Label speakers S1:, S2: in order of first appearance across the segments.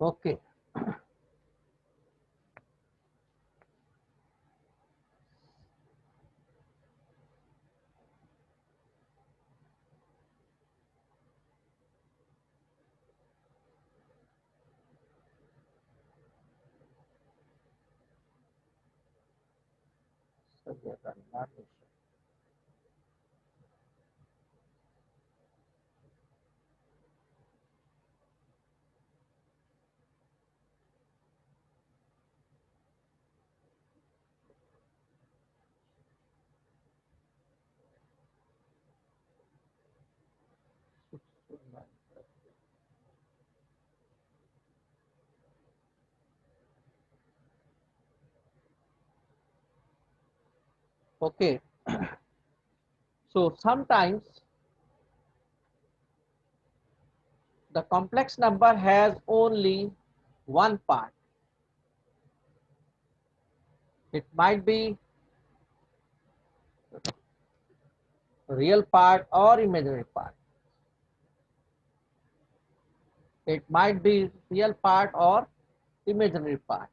S1: Okay. So we are running our mission. Okay. So sometimes the complex number has only one part. It might be real part or imaginary part. It might be real part or imaginary part.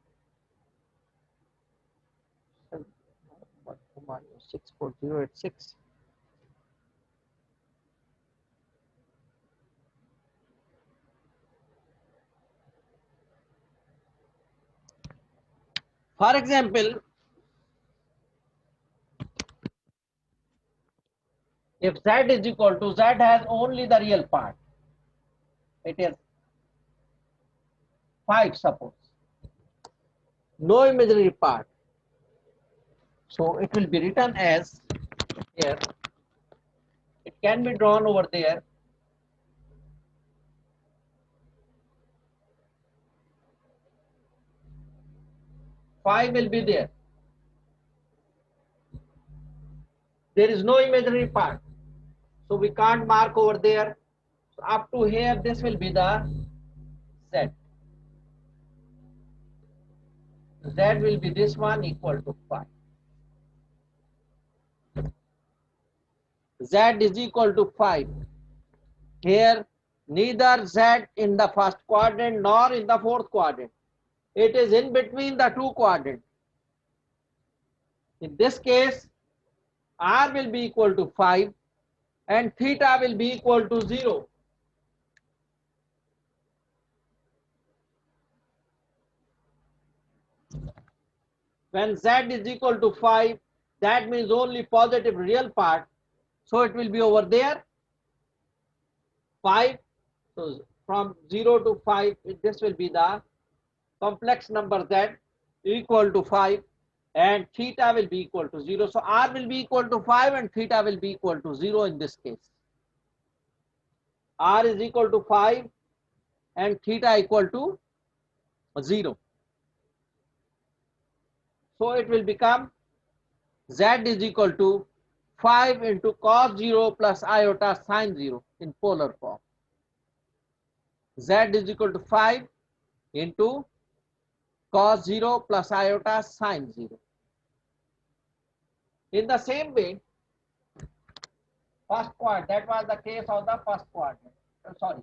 S1: 64086. For example, if z is equal to, z has only the real part. It is 5, suppose. No imaginary part. So it will be written as here. It can be drawn over there. 5 will be there. There is no imaginary part. So we can't mark over there. So up to here, this will be the z. Z will be this one equal to 5. Z is equal to 5. Here, neither Z in the first quadrant nor in the fourth quadrant. It is in between the two quadrants. In this case, R will be equal to 5 and theta will be equal to 0. When Z is equal to 5, that means only positive real part. So it will be over there 5. So from 0 to 5, this will be the complex number Z equal to 5 and theta will be equal to 0. So R will be equal to 5 and theta will be equal to 0 in this case. R is equal to 5 and theta equal to 0. So it will become Z is equal to 5 into cos 0 plus iota sin 0 in polar form. Z is equal to 5 into cos 0 plus iota sin 0. In the same way, first quadrant, that was the case of the first quadrant. Sorry,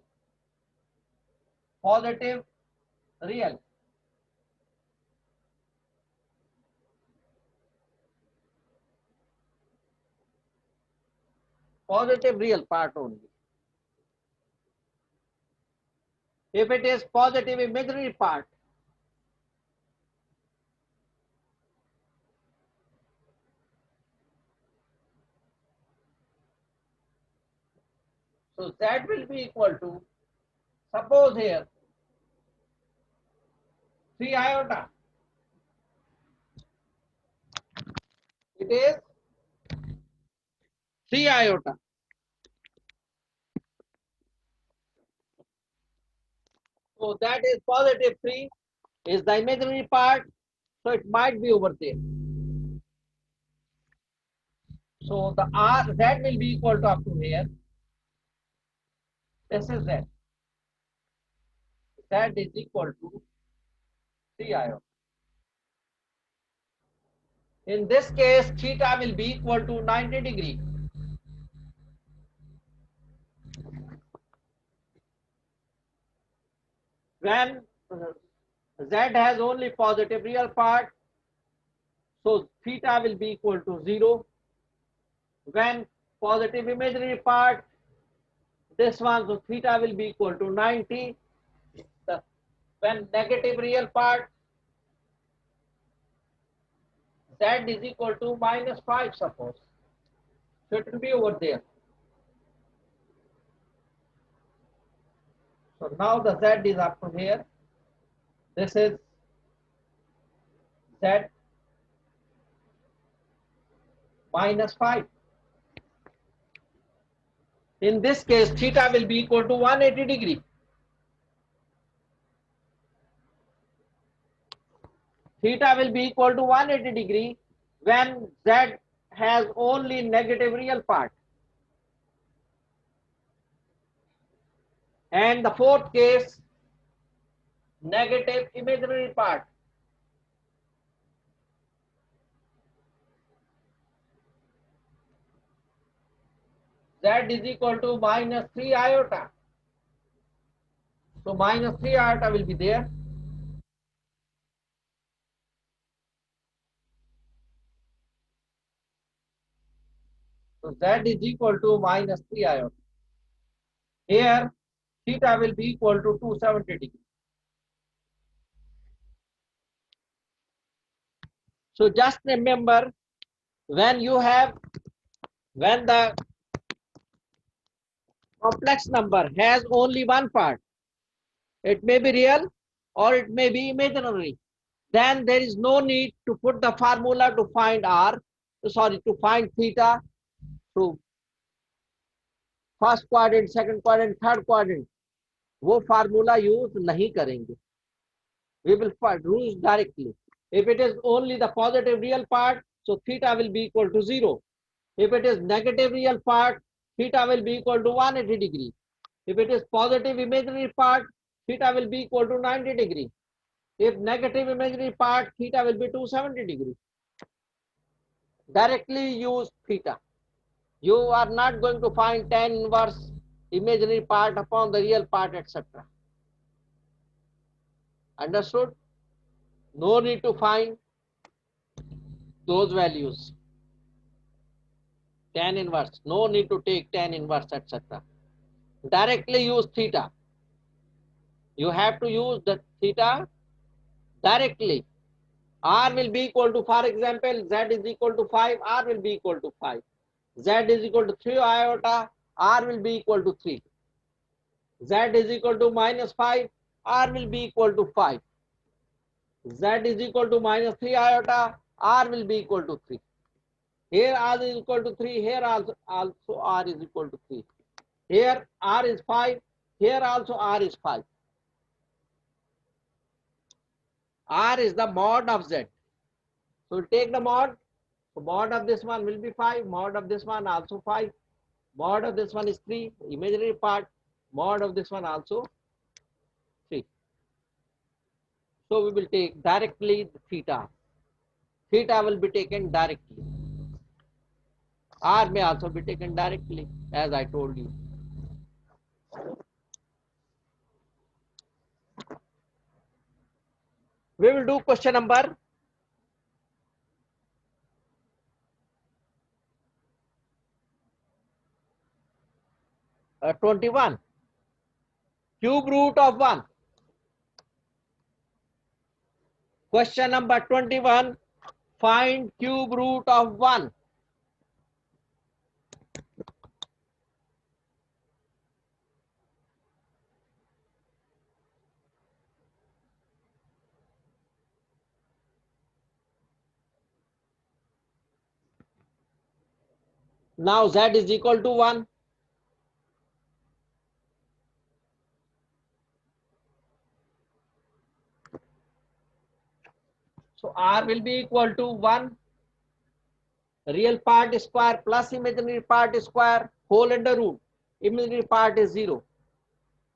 S1: positive real. Positive real part only. If it is positive imaginary part, so that will be equal to, suppose here 3 iota. It is 3 iota. So that is positive 3 is the imaginary part. So it might be over there. So the R Z will be equal to up to here. This is Z. Z is equal to 3 iota. In this case, theta will be equal to 90 degree. When Z has only positive real part, so theta will be equal to 0. When positive imaginary part, this one, so theta will be equal to 90. When negative real part, Z is equal to minus 5, suppose. So it will be over there. So now the Z is up to here. This is Z minus 5. In this case, theta will be equal to 180 degree. Theta will be equal to 180 degree when Z has only negative real part. And the fourth case, negative imaginary part. Z is equal to minus 3 iota. So minus 3 iota will be there. So Z is equal to minus 3 iota. Here theta will be equal to 270 degree. So just remember, when the complex number has only one part, it may be real or it may be imaginary, then there is no need to put the formula to find to find theta. So first quadrant, second quadrant, third quadrant, वो formula use नहीं करेंगे. We will use directly. If it is only the positive real part, so theta will be equal to 0. If it is negative real part, theta will be equal to 180 degree. If it is positive imaginary part, theta will be equal to 90 degree. If negative imaginary part, theta will be 270 degree. Directly use theta. You are not going to find tan inverse imaginary part upon the real part, etc. Understood? No need to find those values. Tan inverse, no need to take tan inverse, etc. Directly use theta. You have to use the theta directly. R will be equal to, for example, Z is equal to 5, R will be equal to 5. Z is equal to 3 iota, R will be equal to 3. Z is equal to minus 5, R will be equal to 5. Z is equal to minus 3 iota, R will be equal to 3. Here R is equal to 3, here also R is equal to 3. Here R is 5, here also R is 5. R is the mod of Z. So take the mod. So mod of this one will be 5, mod of this one also 5, mod of this one is 3, imaginary part, mod of this one also 3. So we will take directly the theta. Theta will be taken directly. R may also be taken directly, as I told you. We will do question number 21. Cube root of 1. Question number 21. Find cube root of 1. Now Z is equal to 1. So R will be equal to 1. Real part square plus imaginary part square whole under root. Imaginary part is 0.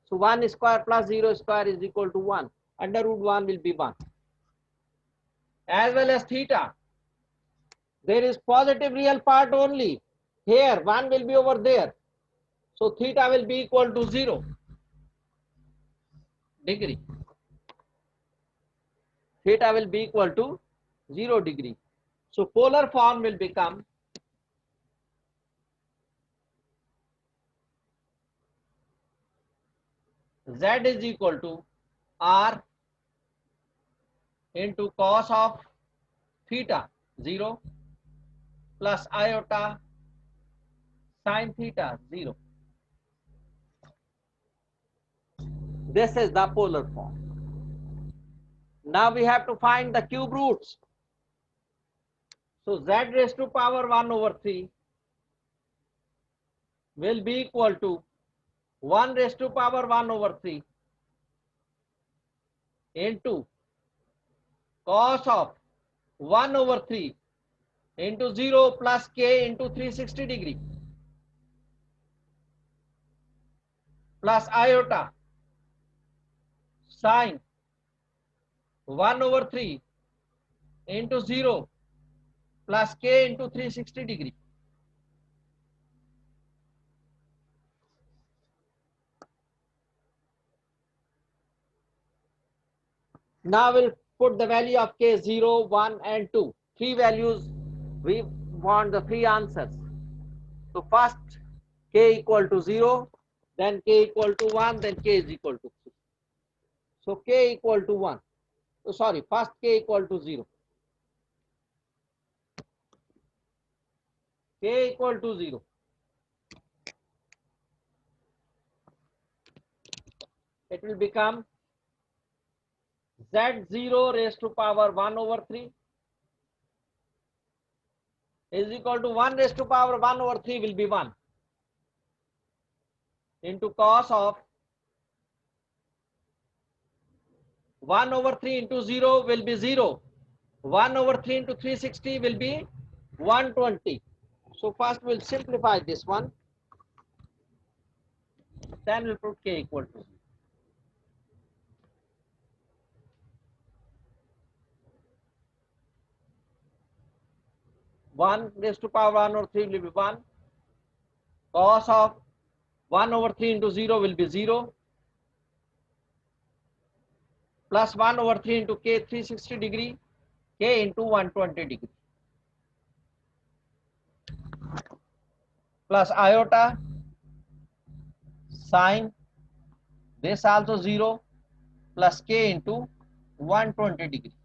S1: So 1 square plus 0 square is equal to 1. Under root 1 will be 1. As well as theta. There is positive real part only. Here 1 will be over there. So theta will be equal to 0 degree. theta will be equal to 0 degree. So polar form will become Z is equal to R into cos of theta 0 plus iota sin theta 0. This is the polar form. Now we have to find the cube roots. So z raised to power 1 over 3 will be equal to 1 raised to power 1 over 3 into cos of 1 over 3 into 0 plus k into 360 degree plus iota sine 1 over 3 into 0 plus k into 360 degree. Now we'll put the value of k 0, 1 and 2. Three values, we want the three answers. So first k equal to 0, then k equal to 1, then k is equal to 3. So k equal to 1. So sorry, first k equal to 0. K equal to 0. It will become z0 raised to power 1 over 3 is equal to 1 raised to power 1 over 3 will be 1 into cos of 1 over 3 into 0 will be 0. 1 over 3 into 360 will be 120. So first we'll simplify this one. Then we'll put k equal to 0. 1 raised to power 1 over 3 will be 1. Cos of 1 over 3 into 0 will be 0. Plus 1 over 3 into k 360 degree, k into 120 degree. Plus iota sine this also 0 plus k into 120 degree.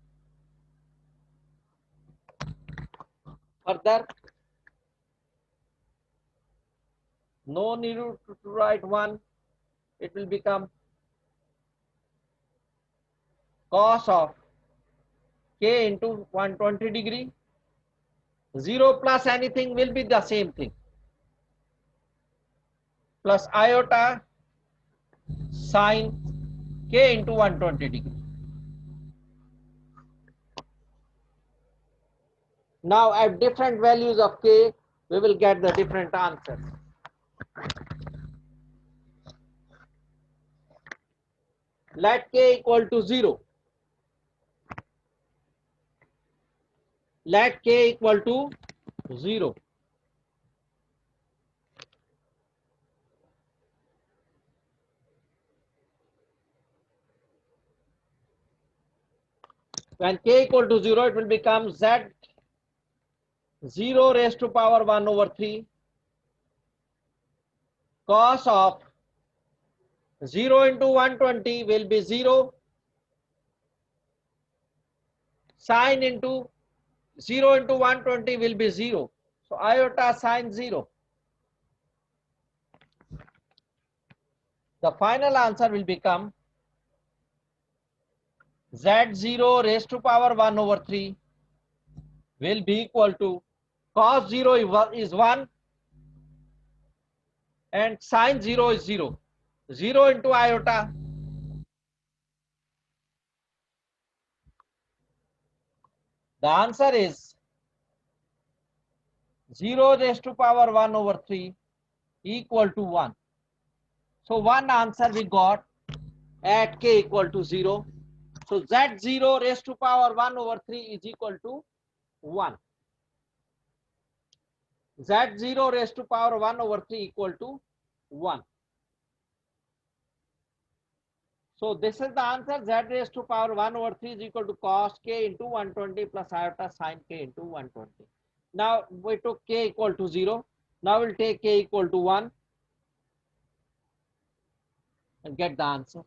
S1: Further, no need to write 1. It will become cos of k into 120 degree. 0 plus anything will be the same thing. Plus iota sine k into 120 degree. Now at different values of k, we will get the different answers. Let k equal to 0. Let k equal to 0. When k equal to 0, it will become z 0 raised to power 1 over 3 cos of 0 into 120 will be 0 sine into 0 into 120 will be 0. So iota sine 0. The final answer will become z0 raised to power 1 over 3 will be equal to cos 0 is 1 and sine 0 is 0. 0 into iota. The answer is 0 raised to power 1 over 3 equal to 1. So one answer we got at k equal to 0. So z0 raised to power 1 over 3 is equal to 1. z0 raised to power 1 over 3 equal to 1. So this is the answer. Z raised to power 1 over 3 is equal to cos k into 120 plus iota sin k into 120. Now we took k equal to 0. Now we'll take k equal to 1 and get the answer.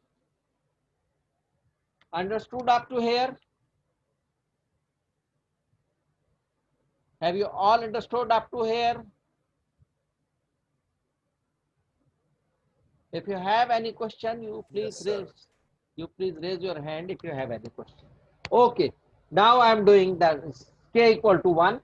S1: Understood up to here? Have you all understood up to here? If you have any question, you please raise your hand if you have any question. Okay. Now I am doing that k equal to 1.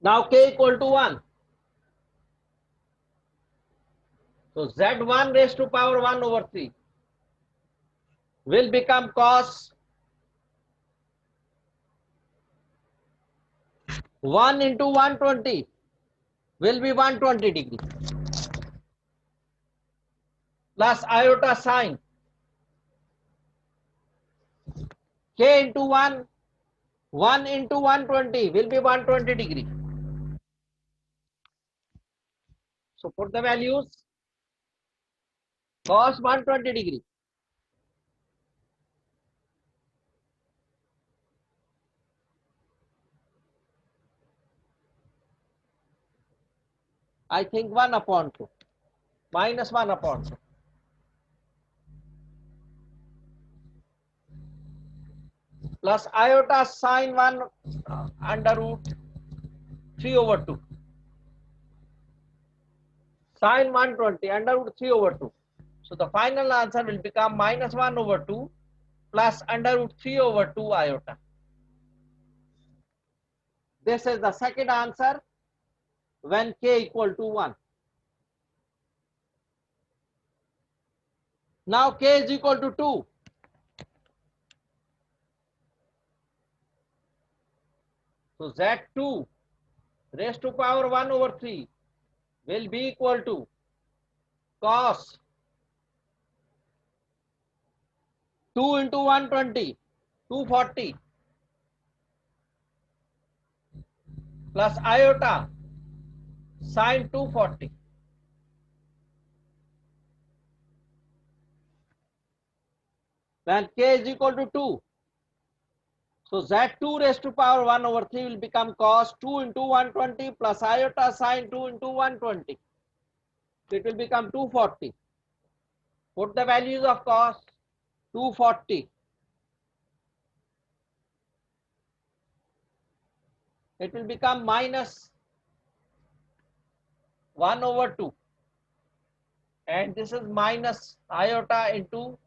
S1: Now k equal to 1. So z1 raised to power 1 over 3 will become cos 1 into 120 will be 120 degree plus iota sine k into 1 into 120 will be 120 degree. So put the values. Cos 120 degree. I think 1 upon 2 minus 1 upon 2 plus iota sine 1 under root 3 over 2 sine 120 under root 3 over 2. So the final answer will become minus 1 over 2 plus under root 3 over 2 iota. This is the second answer when k equal to 1. Now k is equal to 2. So z2 raised to power 1 over 3 will be equal to cos 2 into 120, 240 plus iota sine 240. When k is equal to 2, so z2 raised to power 1 over 3 will become cos 2 into 120 plus iota sine 2 into 120. So it will become 240. Put the values of cos 240. It will become minus 1 over 2. And this is minus iota into,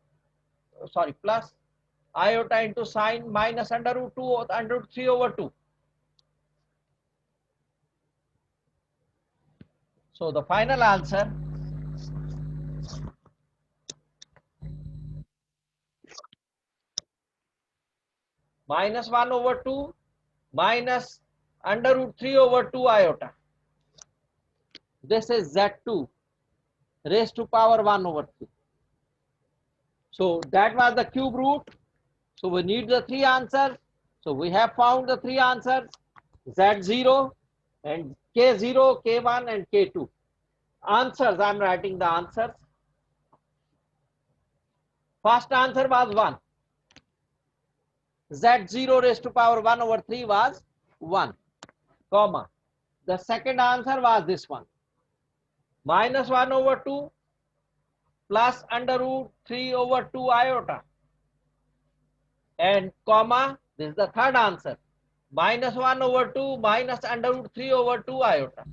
S1: sorry, plus iota into sine minus under root 2 under root 3 over 2. So the final answer minus 1 over 2 minus under root 3 over 2 iota. This is z2 raised to power 1 over 3. So that was the cube root. So we need the three answers. So we have found the three answers, z0 and k0, k1 and k2. Answers, I am writing the answers. First answer was 1. Z0 raised to power 1 over 3 was 1, comma. The second answer was this one. Minus 1 over 2 plus under root 3 over 2 iota. And comma, this is the third answer. Minus 1 over 2 minus under root 3 over 2 iota.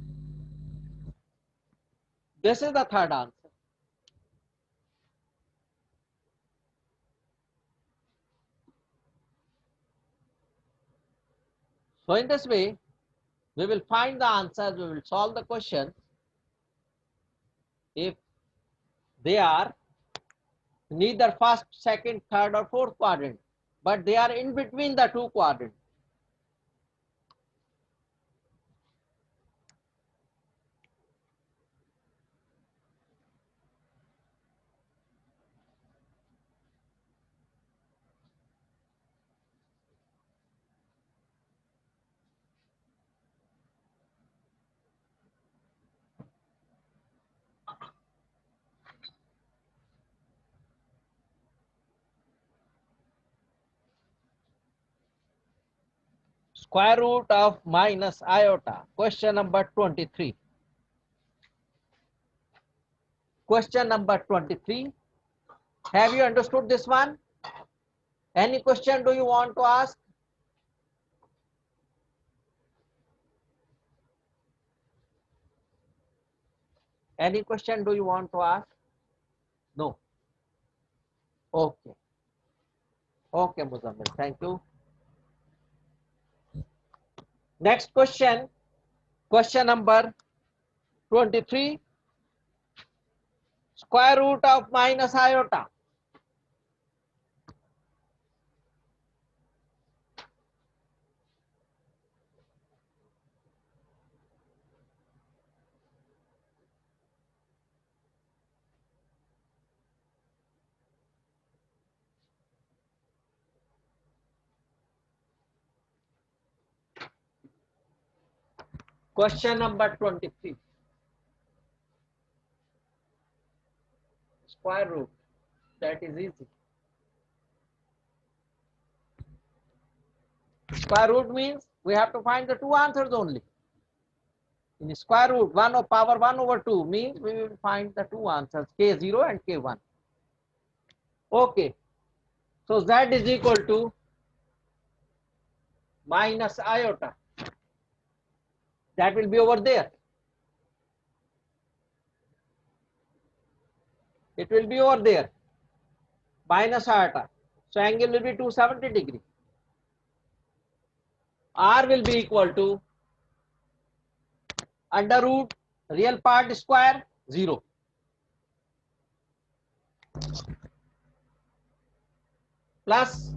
S1: This is the third answer. So in this way, we will find the answers, we will solve the question if they are neither first, second, third or fourth quadrant. but they are in between the two quadrants. Square root of minus iota. Question number 23. Question number 23. Have you understood this one? Any question do you want to ask? Any question do you want to ask? No. Okay. Okay, Muzammil. Thank you. Next question. Question number 23. Square root of minus iota. Question number 23. Square root. That is easy. Square root means we have to find the two answers only. In square root, 1 of power 1 over 2 means we will find the two answers, k0 and k1. Okay. So z is equal to minus iota. That will be over there. It will be over there. Minus iota. So angle will be 270 degree. R will be equal to under root real part square 0 plus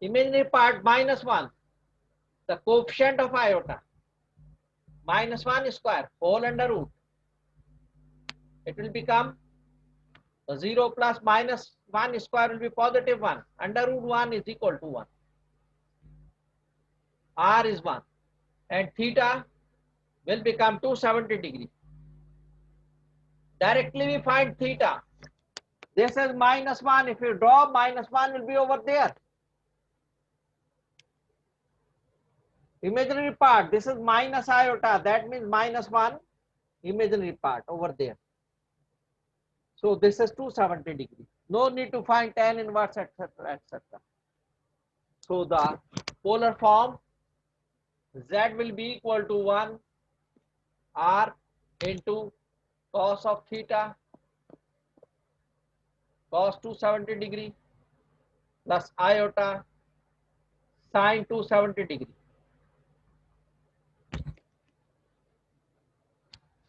S1: imaginary part minus 1, the coefficient of iota, minus 1 square whole under root. It will become 0 plus minus 1 square will be positive 1. Under root 1 is equal to 1. R is 1 and theta will become 270 degree. Directly we find theta. This is minus 1. If you draw, minus 1 will be over there. Imaginary part, this is minus iota. That means minus 1 imaginary part over there. So this is 270 degree. No need to find tan inverse, etc., etc. So the polar form z will be equal to 1 r into cos of theta cos 270 degree plus iota sin 270 degree.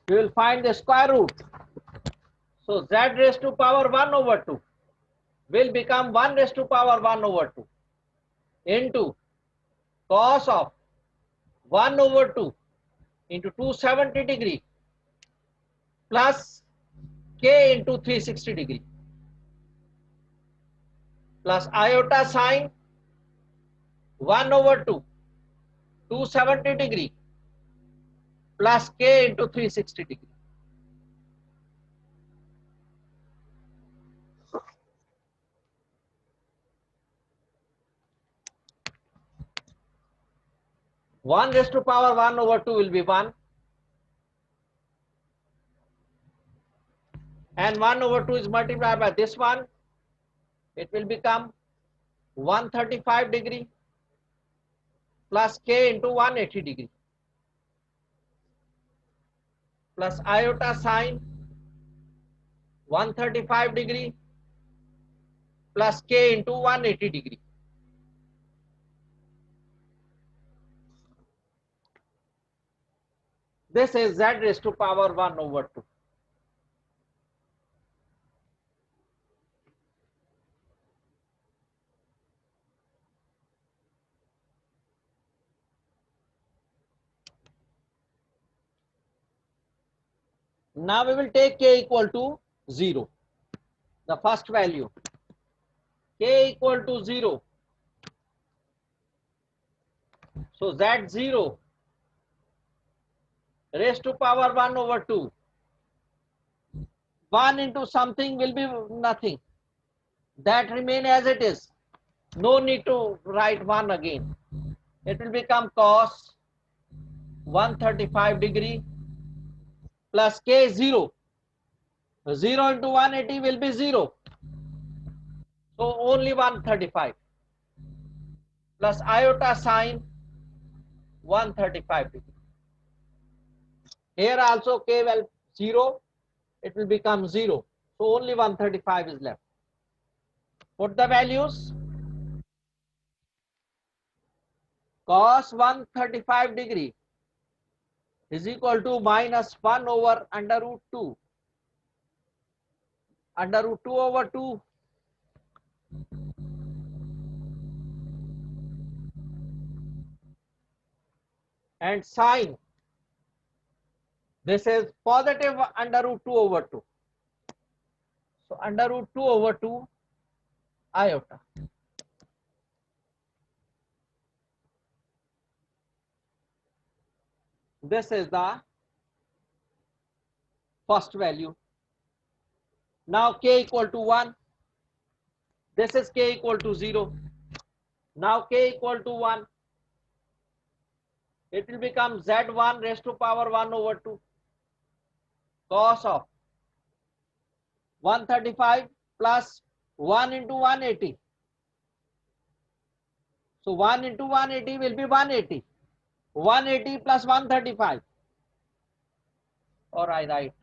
S1: We will find the square root. So z raised to power 1 over 2 will become 1 raised to power 1 over 2 into cos of 1 over 2 into 270 degree plus k into 360 degree plus iota sine 1 over 2 270 degree plus k into 360 degree. One raised to power 1 over 2 will be 1 and 1 over 2 is multiplied by this one. It will become 135 degree plus k into 180 degree plus iota sine 135 degree plus k into 180 degree. This is z raised to power 1 over 2. Now we will take k equal to 0. The first value, k equal to 0. So z0 raised to power 1 over 2. 1 into something will be nothing. That remain as it is. No need to write 1 again. It will become cos 135 degree plus k 0. 0 into 180 will be 0. So only 135 plus iota sine 135 degree. Here also k will 0. It will become 0. So only 135 is left. Put the values. Cos 135 degree is equal to minus 1 over under root 2. Under root 2 over 2. And sine. This is positive under root 2 over 2. So under root 2 over 2 iota. This is the first value. Now k equal to 1. This is k equal to 0. Now k equal to 1. It will become z1 raised to power 1 over 2 cos of 135 plus 1 into 180. So 1 into 180 will be 180. 180 plus 135. Or I write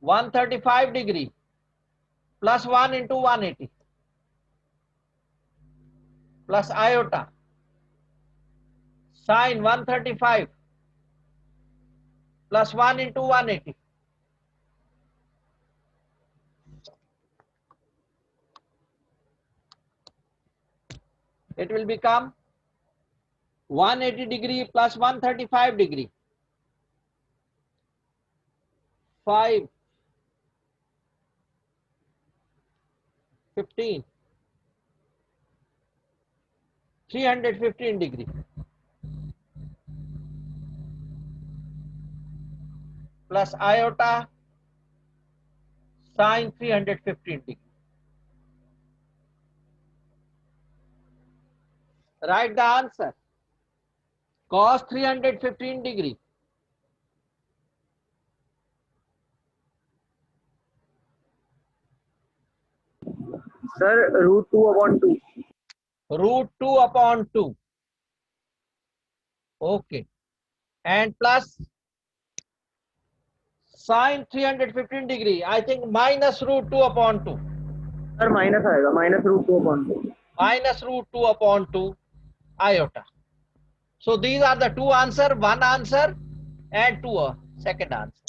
S1: 135 degree plus 1 into 180 plus iota sine 135 plus 1 into 180. It will become 180 degree plus 135 degree. 5, 15, 315 degree plus iota sine 315 degree. Write the answer. Cos 315 degree.
S2: Sir, root 2 upon 2.
S1: Root 2 upon 2. Okay. And plus sine 315 degree. I think minus root 2 upon 2.
S2: Sir, minus आएगा, minus root 2 upon 2.
S1: Minus root 2 upon 2 iota. So these are the two answer, one answer and two second answer.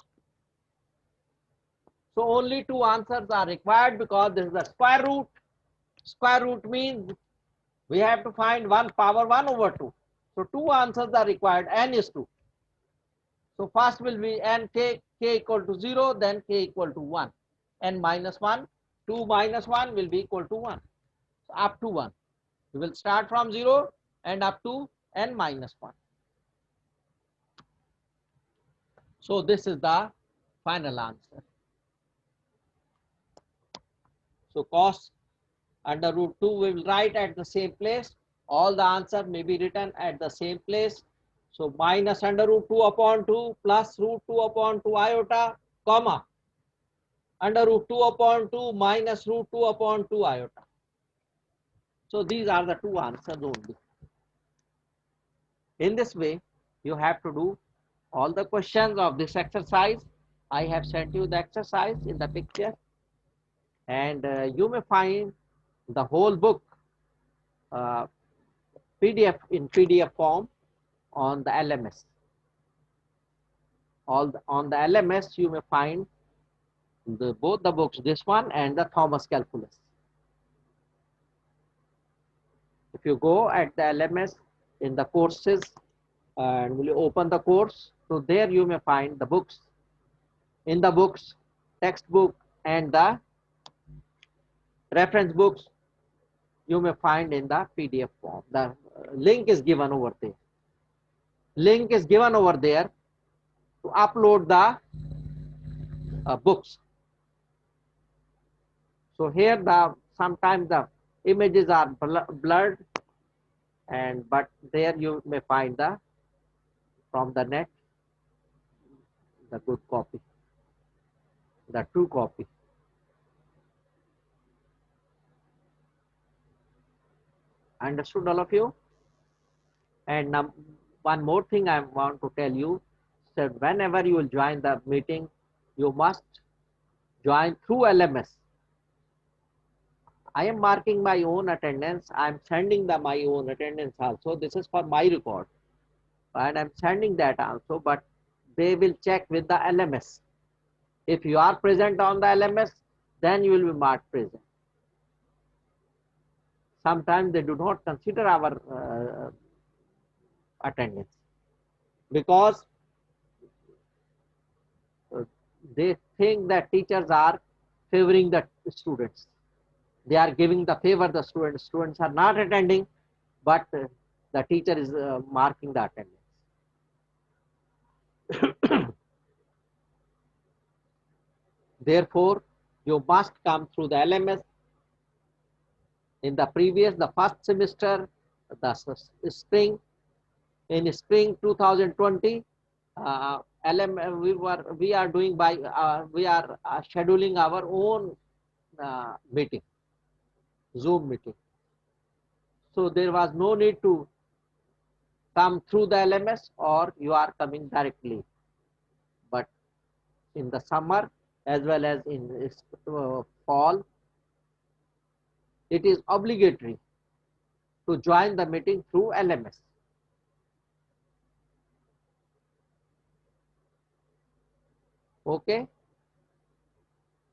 S1: So only two answers are required because this is the square root. Square root means we have to find 1 power 1 over 2. So two answers are required. N is 2. So first will be n k equal to 0, then k equal to 1. N minus 1, 2 minus 1 will be equal to 1. So up to 1. We will start from 0 and up to n minus 1. So this is the final answer. So cos under root 2 we will write at the same place. All the answer may be written at the same place. So minus under root 2 upon 2 plus root 2 upon 2 iota, comma, under root 2 upon 2 minus root 2 upon 2 iota. So these are the two answers only. In this way, you have to do all the questions of this exercise. I have sent you the exercise in the picture, and you may find the whole book PDF in PDF form on the LMS. On the LMS, you may find both the books, this one and the Thomas Calculus. If you go at the LMS in the courses and will you open the course, so there you may find the books in the books, textbook and the reference books, you may find in the PDF form. The link is given over there. Link is given over there to upload the books. So here the sometimes the images are blurred, and but there you may find the from the net the good copy, the true copy. Understood all of you? And one more thing I want to tell you, that whenever you will join the meeting, you must join through LMS. I am marking my own attendance. I am sending my own attendance also. This is for my record. And I'm sending that also, but they will check with the LMS. If you are present on the LMS, then you will be marked present. Sometimes they do not consider our attendance because they think that teachers are favoring the students. They are giving the favor the students. Students are not attending, but the teacher is marking the attendance. Therefore, you must come through the LMS. In the first semester, the spring, in spring 2020, we are doing by we are scheduling our own meeting, Zoom meeting. So there was no need to come through the LMS, or you are coming directly. But in the summer as well as in fall, it is obligatory to join the meeting through LMS. Okay?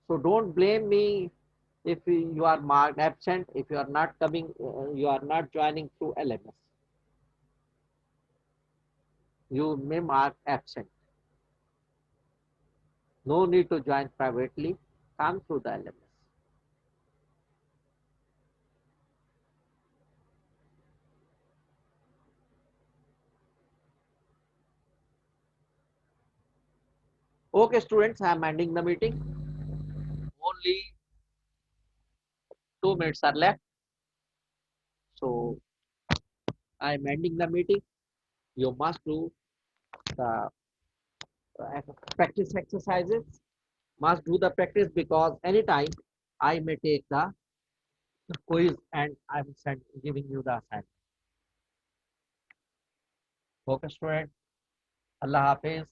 S1: So don't blame me if you are marked absent, if you are not coming, you are not joining through LMS. You may mark absent. No need to join privately, come through the LMS. Okay, students, I am ending the meeting. Only 2 minutes are left. So I am ending the meeting. You must do the practice exercises. Must do the practice because anytime I may take the quiz and I'm giving you the assignment. Okay, student. Allah Hafiz.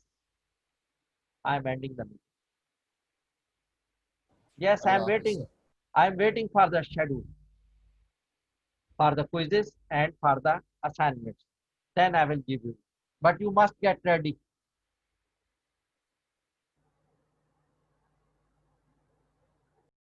S1: I am ending the meeting. Yes, I am waiting. I am waiting for the schedule, for the quizzes and for the assignments. Then I will give you. But you must get ready.